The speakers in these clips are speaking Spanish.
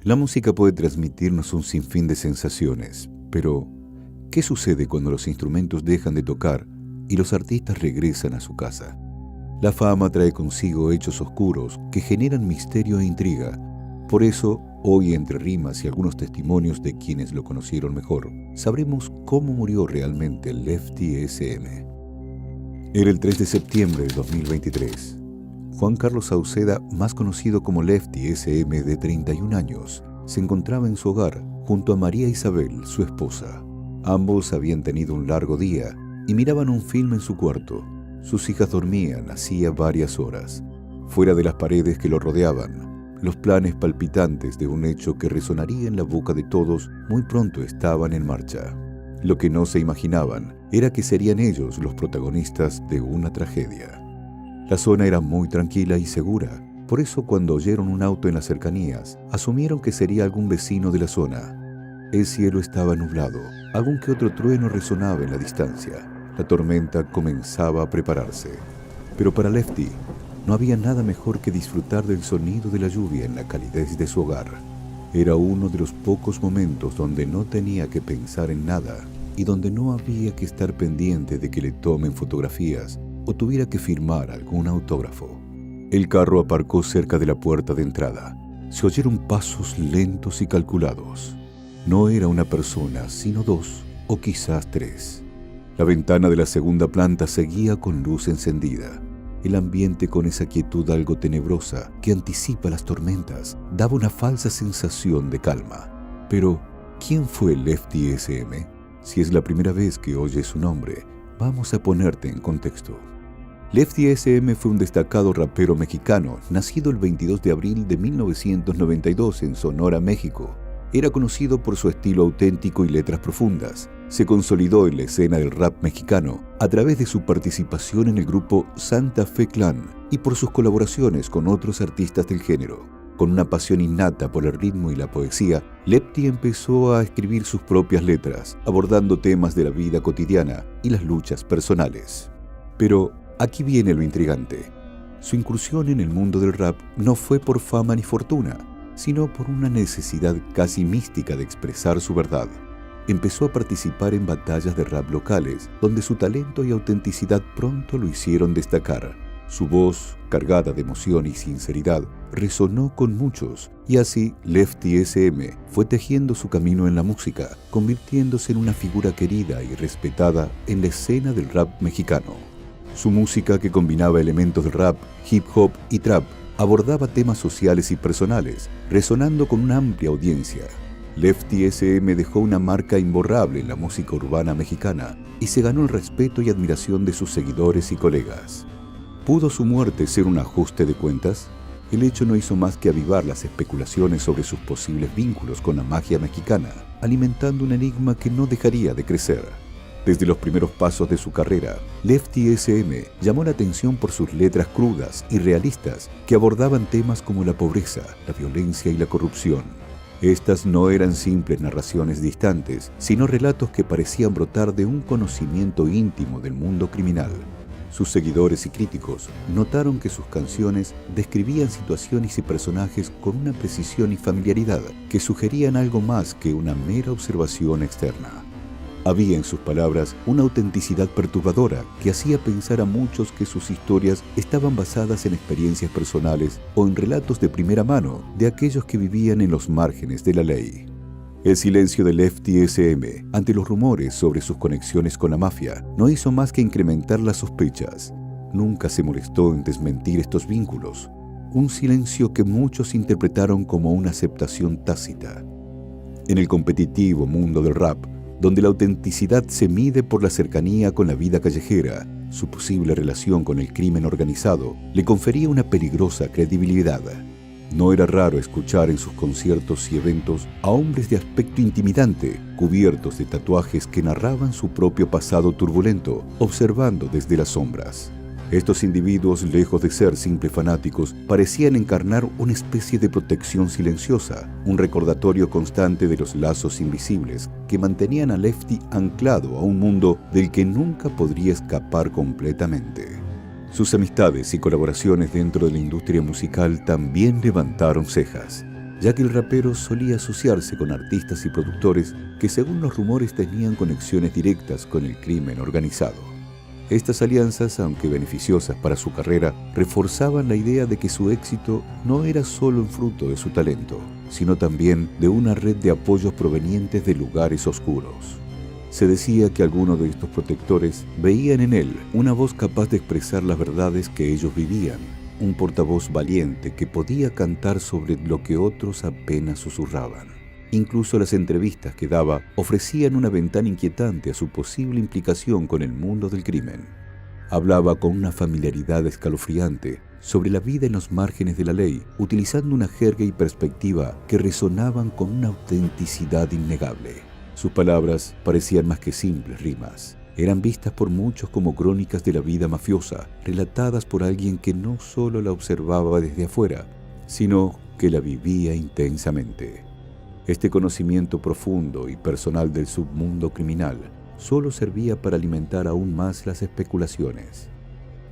La música puede transmitirnos un sinfín de sensaciones, pero ¿qué sucede cuando los instrumentos dejan de tocar y los artistas regresan a su casa? La fama trae consigo hechos oscuros que generan misterio e intriga. Por eso, hoy, entre rimas y algunos testimonios de quienes lo conocieron mejor, sabremos cómo murió realmente Lefty SM. Era el 3 de septiembre de 2023. Juan Carlos Sauceda, más conocido como Lefty SM, de 31 años, se encontraba en su hogar junto a María Isabel, su esposa. Ambos habían tenido un largo día y miraban un film en su cuarto. Sus hijas dormían hacía varias horas. Fuera de las paredes que lo rodeaban, los planes palpitantes de un hecho que resonaría en la boca de todos muy pronto estaban en marcha. Lo que no se imaginaban era que serían ellos los protagonistas de una tragedia. La zona era muy tranquila y segura, por eso cuando oyeron un auto en las cercanías, asumieron que sería algún vecino de la zona. El cielo estaba nublado, algún que otro trueno resonaba en la distancia. La tormenta comenzaba a prepararse. Pero para Lefty, no había nada mejor que disfrutar del sonido de la lluvia en la calidez de su hogar. Era uno de los pocos momentos donde no tenía que pensar en nada y donde no había que estar pendiente de que le tomen fotografías o tuviera que firmar algún autógrafo. El carro aparcó cerca de la puerta de entrada. Se oyeron pasos lentos y calculados. No era una persona, sino dos o quizás tres. La ventana de la segunda planta seguía con luz encendida. El ambiente, con esa quietud algo tenebrosa que anticipa las tormentas, daba una falsa sensación de calma. Pero, ¿quién fue Lefty SM? Si es la primera vez que oyes su nombre, vamos a ponerte en contexto. Lefty SM fue un destacado rapero mexicano, nacido el 22 de abril de 1992 en Sonora, México. Era conocido por su estilo auténtico y letras profundas. Se consolidó en la escena del rap mexicano a través de su participación en el grupo Santa Fe Clan y por sus colaboraciones con otros artistas del género. Con una pasión innata por el ritmo y la poesía, Lefty empezó a escribir sus propias letras, abordando temas de la vida cotidiana y las luchas personales. Pero aquí viene lo intrigante. Su incursión en el mundo del rap no fue por fama ni fortuna, sino por una necesidad casi mística de expresar su verdad. Empezó a participar en batallas de rap locales, donde su talento y autenticidad pronto lo hicieron destacar. Su voz, cargada de emoción y sinceridad, resonó con muchos, y así Lefty SM fue tejiendo su camino en la música, convirtiéndose en una figura querida y respetada en la escena del rap mexicano. Su música, que combinaba elementos de rap, hip hop y trap, abordaba temas sociales y personales, resonando con una amplia audiencia. Lefty SM dejó una marca imborrable en la música urbana mexicana y se ganó el respeto y admiración de sus seguidores y colegas. ¿Pudo su muerte ser un ajuste de cuentas? El hecho no hizo más que avivar las especulaciones sobre sus posibles vínculos con la magia mexicana, alimentando un enigma que no dejaría de crecer. Desde los primeros pasos de su carrera, Lefty SM llamó la atención por sus letras crudas y realistas que abordaban temas como la pobreza, la violencia y la corrupción. Estas no eran simples narraciones distantes, sino relatos que parecían brotar de un conocimiento íntimo del mundo criminal. Sus seguidores y críticos notaron que sus canciones describían situaciones y personajes con una precisión y familiaridad que sugerían algo más que una mera observación externa. Había en sus palabras una autenticidad perturbadora que hacía pensar a muchos que sus historias estaban basadas en experiencias personales o en relatos de primera mano de aquellos que vivían en los márgenes de la ley. El silencio de Lefty SM ante los rumores sobre sus conexiones con la mafia no hizo más que incrementar las sospechas. Nunca se molestó en desmentir estos vínculos, un silencio que muchos interpretaron como una aceptación tácita. En el competitivo mundo del rap, donde la autenticidad se mide por la cercanía con la vida callejera, su posible relación con el crimen organizado le confería una peligrosa credibilidad. No era raro escuchar en sus conciertos y eventos a hombres de aspecto intimidante, cubiertos de tatuajes que narraban su propio pasado turbulento, observando desde las sombras. Estos individuos, lejos de ser simples fanáticos, parecían encarnar una especie de protección silenciosa, un recordatorio constante de los lazos invisibles que mantenían a Lefty anclado a un mundo del que nunca podría escapar completamente. Sus amistades y colaboraciones dentro de la industria musical también levantaron cejas. ya que el rapero solía asociarse con artistas y productores que, según los rumores, tenían conexiones directas con el crimen organizado. Estas alianzas, aunque beneficiosas para su carrera, reforzaban la idea de que su éxito no era solo un fruto de su talento, sino también de una red de apoyos provenientes de lugares oscuros. Se decía que algunos de estos protectores veían en él una voz capaz de expresar las verdades que ellos vivían, un portavoz valiente que podía cantar sobre lo que otros apenas susurraban. Incluso las entrevistas que daba ofrecían una ventana inquietante a su posible implicación con el mundo del crimen. Hablaba con una familiaridad escalofriante sobre la vida en los márgenes de la ley, utilizando una jerga y perspectiva que resonaban con una autenticidad innegable. Sus palabras parecían más que simples rimas. Eran vistas por muchos como crónicas de la vida mafiosa, relatadas por alguien que no solo la observaba desde afuera, sino que la vivía intensamente. Este conocimiento profundo y personal del submundo criminal solo servía para alimentar aún más las especulaciones.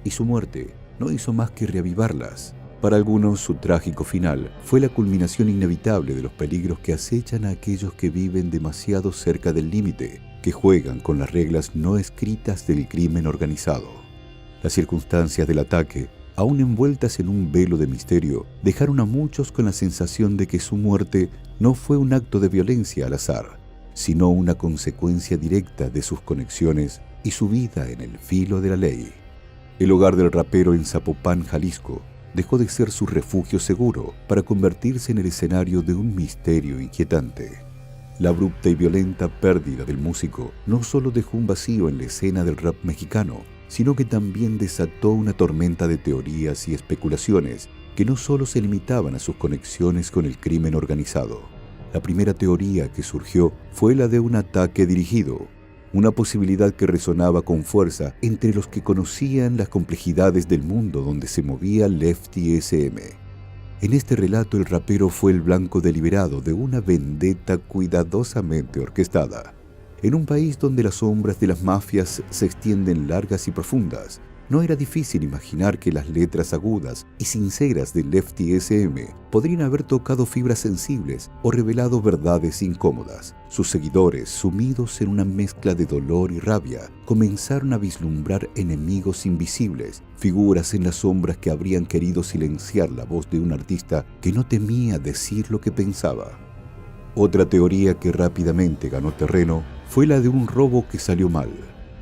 Y su muerte no hizo más que reavivarlas. Para algunos, su trágico final fue la culminación inevitable de los peligros que acechan a aquellos que viven demasiado cerca del límite, que juegan con las reglas no escritas del crimen organizado. Las circunstancias del ataque, aún envueltas en un velo de misterio, dejaron a muchos con la sensación de que su muerte no fue un acto de violencia al azar, sino una consecuencia directa de sus conexiones y su vida en el filo de la ley. El hogar del rapero en Zapopan, Jalisco, dejó de ser su refugio seguro para convertirse en el escenario de un misterio inquietante. La abrupta y violenta pérdida del músico no solo dejó un vacío en la escena del rap mexicano, sino que también desató una tormenta de teorías y especulaciones que no solo se limitaban a sus conexiones con el crimen organizado. La primera teoría que surgió fue la de un ataque dirigido, una posibilidad que resonaba con fuerza entre los que conocían las complejidades del mundo donde se movía Lefty SM. En este relato, el rapero fue el blanco deliberado de una vendetta cuidadosamente orquestada. En un país donde las sombras de las mafias se extienden largas y profundas, no era difícil imaginar que las letras agudas y sinceras de Lefty SM podrían haber tocado fibras sensibles o revelado verdades incómodas. Sus seguidores, sumidos en una mezcla de dolor y rabia, comenzaron a vislumbrar enemigos invisibles, figuras en las sombras que habrían querido silenciar la voz de un artista que no temía decir lo que pensaba. Otra teoría que rápidamente ganó terreno fue la de un robo que salió mal.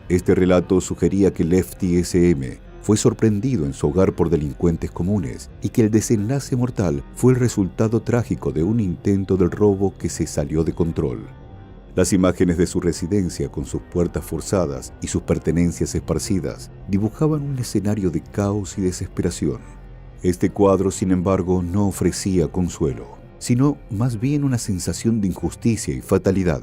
Este relato sugería que Lefty SM fue sorprendido en su hogar por delincuentes comunes y que el desenlace mortal fue el resultado trágico de un intento del robo que se salió de control. Las imágenes de su residencia con sus puertas forzadas y sus pertenencias esparcidas dibujaban un escenario de caos y desesperación. Este cuadro, sin embargo, no ofrecía consuelo, sino más bien una sensación de injusticia y fatalidad.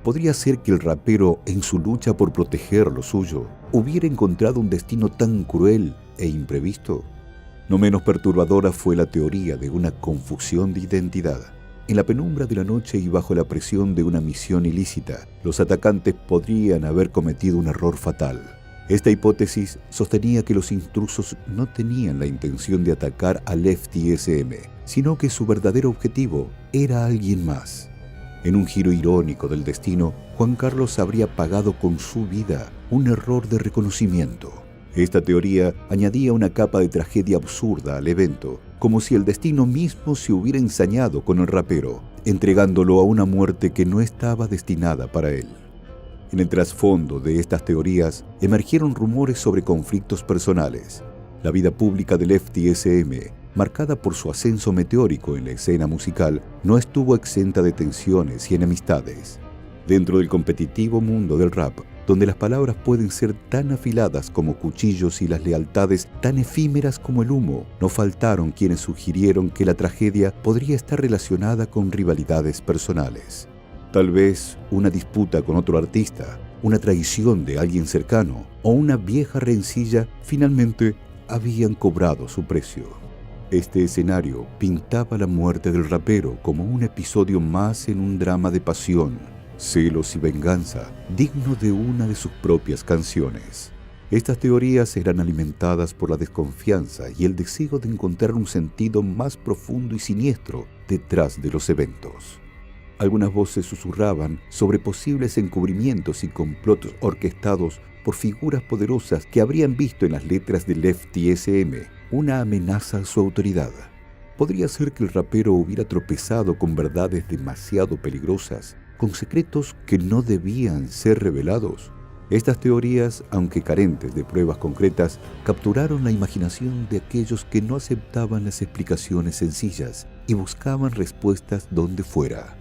¿Podría ser que el rapero, en su lucha por proteger lo suyo, hubiera encontrado un destino tan cruel e imprevisto? No menos perturbadora fue la teoría de una confusión de identidad. En la penumbra de la noche y bajo la presión de una misión ilícita, los atacantes podrían haber cometido un error fatal. Esta hipótesis sostenía que los intrusos no tenían la intención de atacar a Lefty SM, sino que su verdadero objetivo era alguien más. En un giro irónico del destino, Juan Carlos habría pagado con su vida un error de reconocimiento. Esta teoría añadía una capa de tragedia absurda al evento, como si el destino mismo se hubiera ensañado con el rapero, entregándolo a una muerte que no estaba destinada para él. En el trasfondo de estas teorías emergieron rumores sobre conflictos personales. La vida pública de Lefty SM, marcada por su ascenso meteórico en la escena musical, no estuvo exenta de tensiones y enemistades. Dentro del competitivo mundo del rap, donde las palabras pueden ser tan afiladas como cuchillos y las lealtades tan efímeras como el humo, no faltaron quienes sugirieron que la tragedia podría estar relacionada con rivalidades personales. Tal vez una disputa con otro artista, una traición de alguien cercano o una vieja rencilla finalmente habían cobrado su precio. Este escenario pintaba la muerte del rapero como un episodio más en un drama de pasión, celos y venganza, digno de una de sus propias canciones. Estas teorías eran alimentadas por la desconfianza y el deseo de encontrar un sentido más profundo y siniestro detrás de los eventos. Algunas voces susurraban sobre posibles encubrimientos y complots orquestados por figuras poderosas que habrían visto en las letras del Lefty SM una amenaza a su autoridad. Podría ser que el rapero hubiera tropezado con verdades demasiado peligrosas, con secretos que no debían ser revelados. Estas teorías, aunque carentes de pruebas concretas, capturaron la imaginación de aquellos que no aceptaban las explicaciones sencillas y buscaban respuestas donde fuera.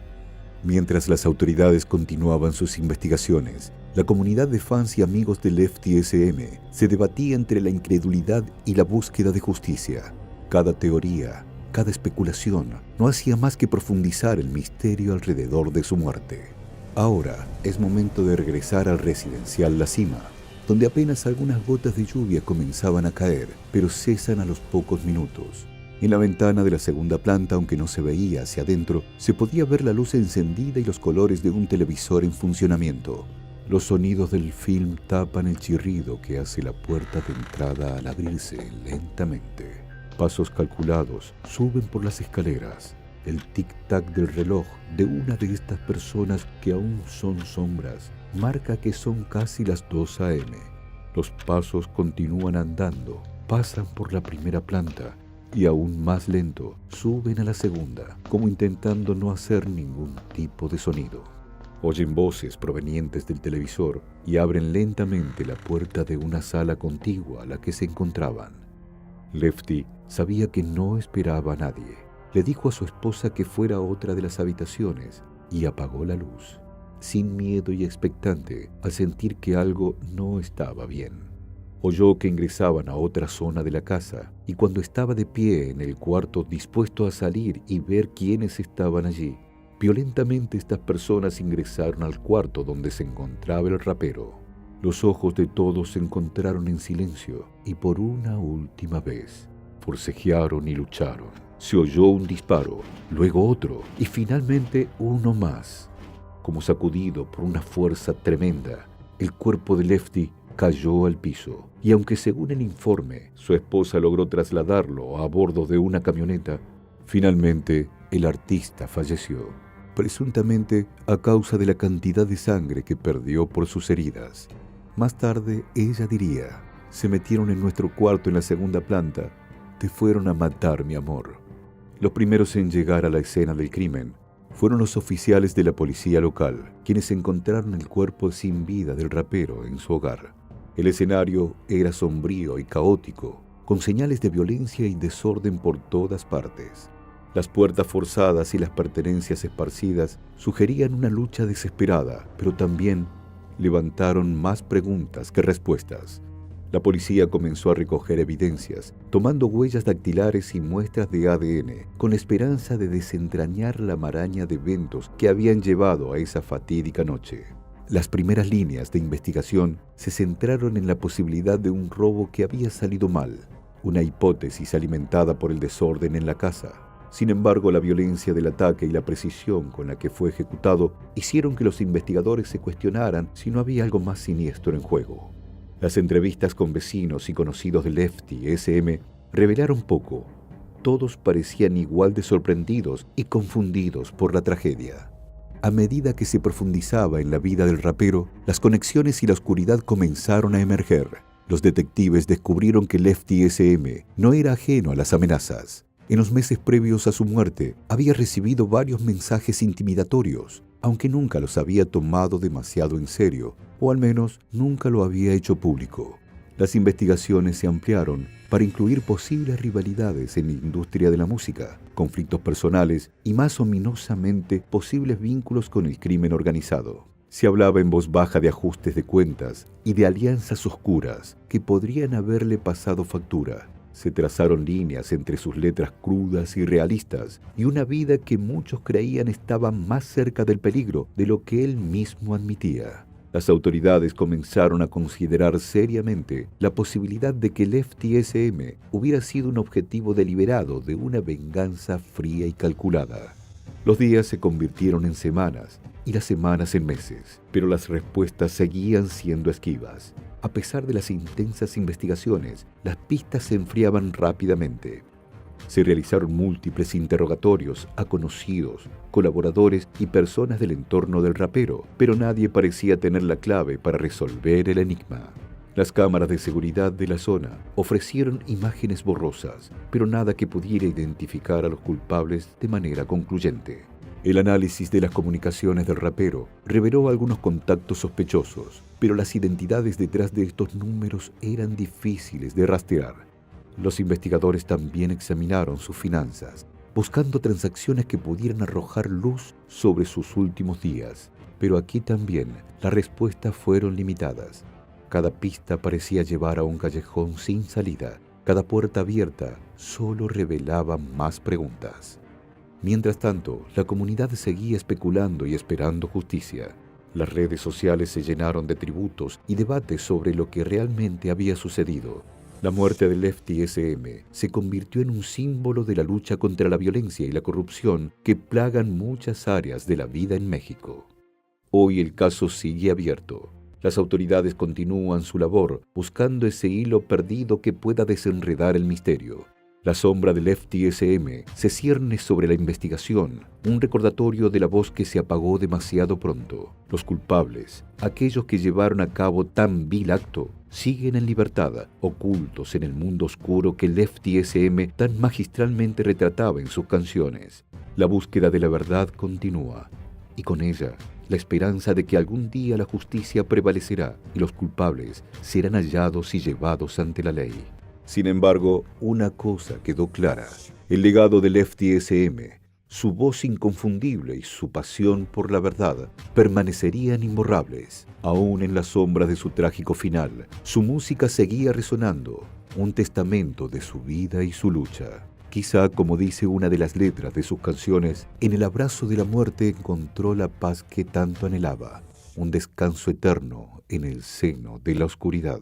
Mientras las autoridades continuaban sus investigaciones, la comunidad de fans y amigos de Lefty SM se debatía entre la incredulidad y la búsqueda de justicia. Cada teoría, cada especulación, no hacía más que profundizar el misterio alrededor de su muerte. Ahora es momento de regresar al residencial La Cima, donde apenas algunas gotas de lluvia comenzaban a caer, pero cesan a los pocos minutos. En la ventana de la segunda planta, aunque no se veía hacia adentro, se podía ver la luz encendida y los colores de un televisor en funcionamiento. Los sonidos del film tapan el chirrido que hace la puerta de entrada al abrirse lentamente. Pasos calculados suben por las escaleras. El tic-tac del reloj de una de estas personas que aún son sombras marca que son casi las 2 a.m. Los pasos continúan andando, pasan por la primera planta y aún más lento suben a la segunda, como intentando no hacer ningún tipo de sonido. Oyen voces provenientes del televisor y abren lentamente la puerta de una sala contigua a la que se encontraban. Lefty sabía que no esperaba a nadie. Le dijo a su esposa que fuera a otra de las habitaciones y apagó la luz, sin miedo y expectante al sentir que algo no estaba bien. Oyó que ingresaban a otra zona de la casa y cuando estaba de pie en el cuarto dispuesto a salir y ver quiénes estaban allí, violentamente estas personas ingresaron al cuarto donde se encontraba el rapero. Los ojos de todos se encontraron en silencio y por una última vez forcejearon y lucharon. Se oyó un disparo, luego otro y finalmente uno más. Como sacudido por una fuerza tremenda, el cuerpo de Lefty cayó al piso y aunque según el informe su esposa logró trasladarlo a bordo de una camioneta, finalmente el artista falleció, presuntamente a causa de la cantidad de sangre que perdió por sus heridas. Más tarde ella diría: se metieron en nuestro cuarto en la segunda planta, te fueron a matar, mi amor. Los primeros en llegar a la escena del crimen fueron los oficiales de la policía local, quienes encontraron el cuerpo sin vida del rapero en su hogar. El escenario era sombrío y caótico, con señales de violencia y desorden por todas partes. Las puertas forzadas y las pertenencias esparcidas sugerían una lucha desesperada, pero también levantaron más preguntas que respuestas. La policía comenzó a recoger evidencias, tomando huellas dactilares y muestras de ADN, con la esperanza de desentrañar la maraña de eventos que habían llevado a esa fatídica noche. Las primeras líneas de investigación se centraron en la posibilidad de un robo que había salido mal, una hipótesis alimentada por el desorden en la casa. Sin embargo, la violencia del ataque y la precisión con la que fue ejecutado hicieron que los investigadores se cuestionaran si no había algo más siniestro en juego. Las entrevistas con vecinos y conocidos de Lefty SM revelaron poco. Todos parecían igual de sorprendidos y confundidos por la tragedia. A medida que se profundizaba en la vida del rapero, las conexiones y la oscuridad comenzaron a emerger. Los detectives descubrieron que Lefty SM no era ajeno a las amenazas. En los meses previos a su muerte, había recibido varios mensajes intimidatorios, aunque nunca los había tomado demasiado en serio, o al menos nunca lo había hecho público. Las investigaciones se ampliaron para incluir posibles rivalidades en la industria de la música, conflictos personales y, más ominosamente, posibles vínculos con el crimen organizado. Se hablaba en voz baja de ajustes de cuentas y de alianzas oscuras que podrían haberle pasado factura. Se trazaron líneas entre sus letras crudas y realistas y una vida que muchos creían estaba más cerca del peligro de lo que él mismo admitía. Las autoridades comenzaron a considerar seriamente la posibilidad de que Lefty SM hubiera sido un objetivo deliberado de una venganza fría y calculada. Los días se convirtieron en semanas y las semanas en meses, pero las respuestas seguían siendo esquivas. A pesar de las intensas investigaciones, las pistas se enfriaban rápidamente. Se realizaron múltiples interrogatorios a conocidos, colaboradores y personas del entorno del rapero, pero nadie parecía tener la clave para resolver el enigma. Las cámaras de seguridad de la zona ofrecieron imágenes borrosas, pero nada que pudiera identificar a los culpables de manera concluyente. El análisis de las comunicaciones del rapero reveló algunos contactos sospechosos, pero las identidades detrás de estos números eran difíciles de rastrear. Los investigadores también examinaron sus finanzas, buscando transacciones que pudieran arrojar luz sobre sus últimos días. Pero aquí también las respuestas fueron limitadas. Cada pista parecía llevar a un callejón sin salida. Cada puerta abierta solo revelaba más preguntas. Mientras tanto, la comunidad seguía especulando y esperando justicia. Las redes sociales se llenaron de tributos y debates sobre lo que realmente había sucedido. La muerte del FTSM se convirtió en un símbolo de la lucha contra la violencia y la corrupción que plagan muchas áreas de la vida en México. Hoy el caso sigue abierto. Las autoridades continúan su labor buscando ese hilo perdido que pueda desenredar el misterio. La sombra del FTSM se cierne sobre la investigación, un recordatorio de la voz que se apagó demasiado pronto. Los culpables, aquellos que llevaron a cabo tan vil acto, siguen en libertad, ocultos en el mundo oscuro que el FTSM tan magistralmente retrataba en sus canciones. La búsqueda de la verdad continúa, y con ella, la esperanza de que algún día la justicia prevalecerá y los culpables serán hallados y llevados ante la ley. Sin embargo, una cosa quedó clara: el legado del FTSM, su voz inconfundible y su pasión por la verdad permanecerían imborrables. Aún en la sombra de su trágico final, su música seguía resonando, un testamento de su vida y su lucha. Quizá, como dice una de las letras de sus canciones, en el abrazo de la muerte encontró la paz que tanto anhelaba, un descanso eterno en el seno de la oscuridad.